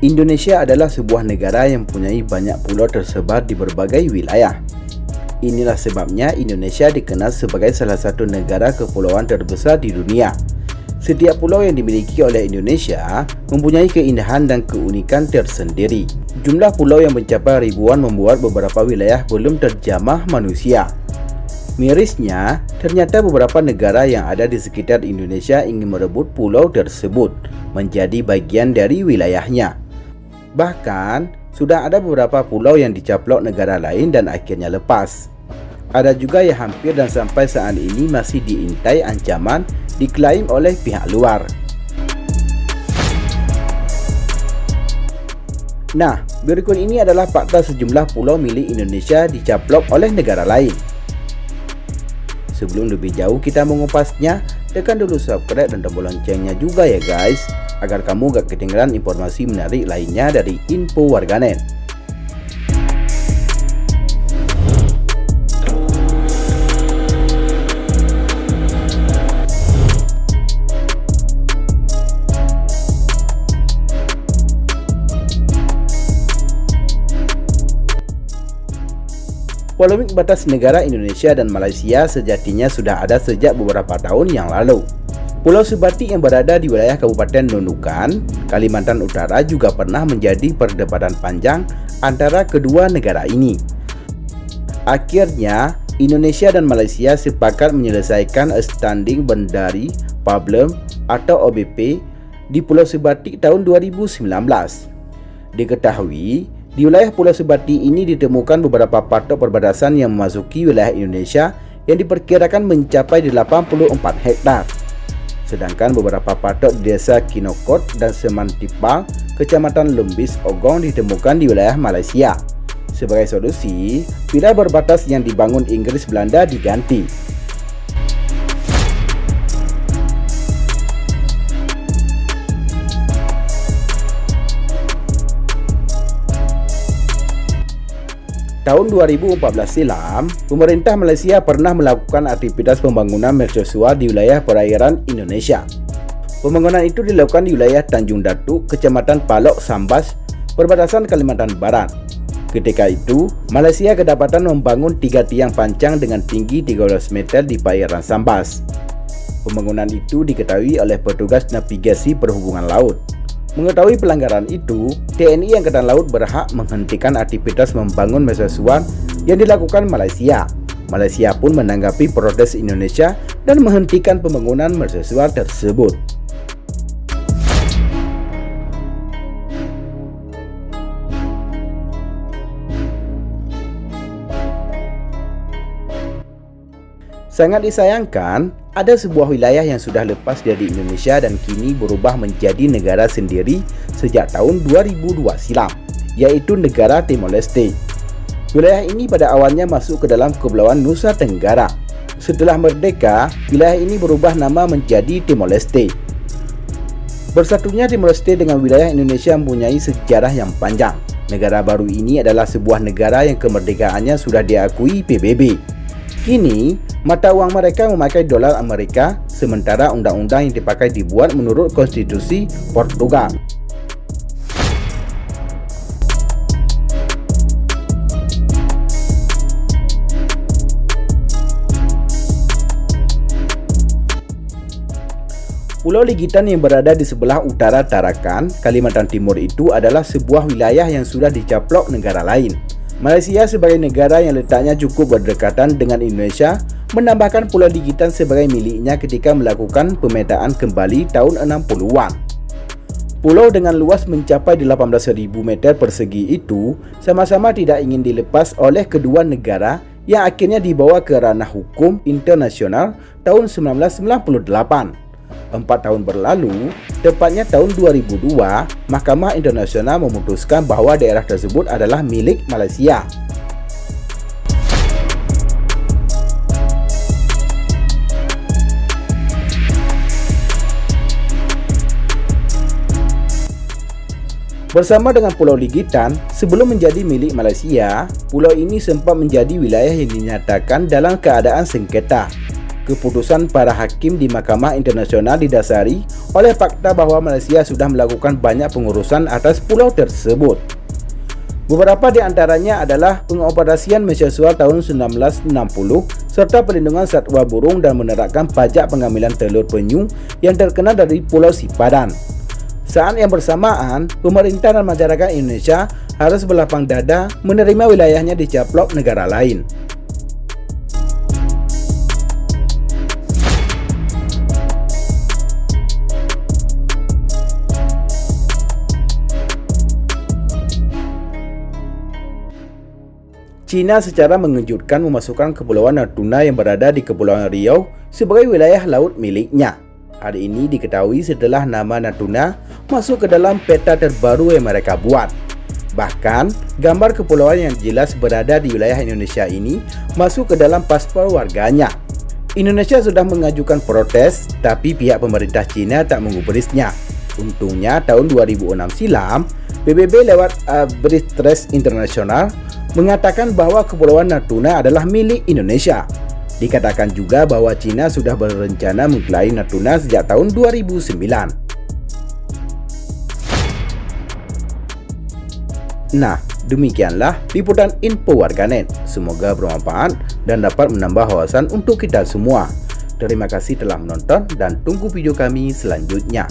Indonesia adalah sebuah negara yang mempunyai banyak pulau tersebar di berbagai wilayah. Inilah sebabnya Indonesia dikenal sebagai salah satu negara kepulauan terbesar di dunia. Setiap pulau yang dimiliki oleh Indonesia mempunyai keindahan dan keunikan tersendiri. Jumlah pulau yang mencapai ribuan membuat beberapa wilayah belum terjamah manusia. Mirisnya, ternyata beberapa negara yang ada di sekitar Indonesia ingin merebut pulau tersebut menjadi bagian dari wilayahnya. Bahkan, sudah ada beberapa pulau yang dicaplok negara lain dan akhirnya lepas. Ada juga yang hampir dan sampai saat ini masih diintai ancaman diklaim oleh pihak luar. Nah, berikut ini adalah fakta sejumlah pulau milik Indonesia dicaplok oleh negara lain. Sebelum lebih jauh kita mengupasnya, tekan dulu subscribe dan tombol loncengnya juga ya guys, agar kamu gak ketinggalan informasi menarik lainnya dari Info Warganet. Polemik batas negara Indonesia dan Malaysia sejatinya sudah ada sejak beberapa tahun yang lalu. Pulau Sebatik yang berada di wilayah Kabupaten Nunukan, Kalimantan Utara juga pernah menjadi perdebatan panjang antara kedua negara ini. Akhirnya, Indonesia dan Malaysia sepakat menyelesaikan Standing Boundary Problem atau OBP di Pulau Sebatik tahun 2019. Diketahui, di wilayah Pulau Sebatik ini ditemukan beberapa patok perbatasan yang memasuki wilayah Indonesia yang diperkirakan mencapai 84 hektar. Sedangkan beberapa patok di desa Kinokot dan Semantipal, Kecamatan Lembis Ogong ditemukan di wilayah Malaysia. Sebagai solusi, pilar berbatas yang dibangun Inggris Belanda diganti. Tahun 2014 silam, pemerintah Malaysia pernah melakukan aktivitas pembangunan mercusuar di wilayah perairan Indonesia. Pembangunan itu dilakukan di wilayah Tanjung Datuk, Kecamatan Palok Sambas, perbatasan Kalimantan Barat. Ketika itu, Malaysia kedapatan membangun 3 tiang pancang dengan tinggi 13 meter di perairan Sambas. Pembangunan itu diketahui oleh petugas navigasi perhubungan laut. Mengetahui pelanggaran itu, TNI Angkatan Laut berhak menghentikan aktivitas membangun mercusuar yang dilakukan Malaysia. Malaysia pun menanggapi protes Indonesia dan menghentikan pembangunan mercusuar tersebut. Sangat disayangkan, ada sebuah wilayah yang sudah lepas dari Indonesia dan kini berubah menjadi negara sendiri sejak tahun 2002 silam, yaitu negara Timor Leste. Wilayah ini pada awalnya masuk ke dalam Kepulauan Nusa Tenggara. Setelah merdeka, wilayah ini berubah nama menjadi Timor Leste. Bersatunya Timor Leste dengan wilayah Indonesia mempunyai sejarah yang panjang. Negara baru ini adalah sebuah negara yang kemerdekaannya sudah diakui PBB. Kini, mata uang mereka memakai dolar Amerika, sementara undang-undang yang dipakai dibuat menurut konstitusi Portugal. Pulau Ligitan yang berada di sebelah utara Tarakan, Kalimantan Timur itu adalah sebuah wilayah yang sudah dicaplok negara lain. Malaysia sebagai negara yang letaknya cukup berdekatan dengan Indonesia menambahkan Pulau Ligitan sebagai miliknya ketika melakukan pemetaan kembali tahun 60-an. Pulau dengan luas mencapai 18.000 meter persegi itu sama-sama tidak ingin dilepas oleh kedua negara yang akhirnya dibawa ke ranah hukum internasional tahun 1998. 4 tahun berlalu, tepatnya tahun 2002, Mahkamah Internasional memutuskan bahwa daerah tersebut adalah milik Malaysia. Bersama dengan Pulau Ligitan, sebelum menjadi milik Malaysia, pulau ini sempat menjadi wilayah yang dinyatakan dalam keadaan sengketa. Keputusan para hakim di Mahkamah Internasional didasari oleh fakta bahwa Malaysia sudah melakukan banyak pengurusan atas pulau tersebut. Beberapa di antaranya adalah pengoperasian mesyuarat tahun 1960 serta perlindungan satwa burung dan menerapkan pajak pengambilan telur penyu yang terkena dari Pulau Sipadan. Saat yang bersamaan, pemerintah dan masyarakat Indonesia harus berlapang dada menerima wilayahnya dicaplok negara lain. China secara mengejutkan memasukkan Kepulauan Natuna yang berada di Kepulauan Riau sebagai wilayah laut miliknya. Hal ini diketahui setelah nama Natuna masuk ke dalam peta terbaru yang mereka buat. Bahkan, gambar kepulauan yang jelas berada di wilayah Indonesia ini masuk ke dalam paspor warganya. Indonesia sudah mengajukan protes, tapi pihak pemerintah China tak menggubrisnya. Untungnya tahun 2006 silam, PBB lewat British International mengatakan bahwa Kepulauan Natuna adalah milik Indonesia. Dikatakan juga bahwa China sudah berencana mengklaim Natuna sejak tahun 2009. Nah, demikianlah liputan info warganet. Semoga bermanfaat dan dapat menambah wawasan untuk kita semua. Terima kasih telah menonton dan tunggu video kami selanjutnya.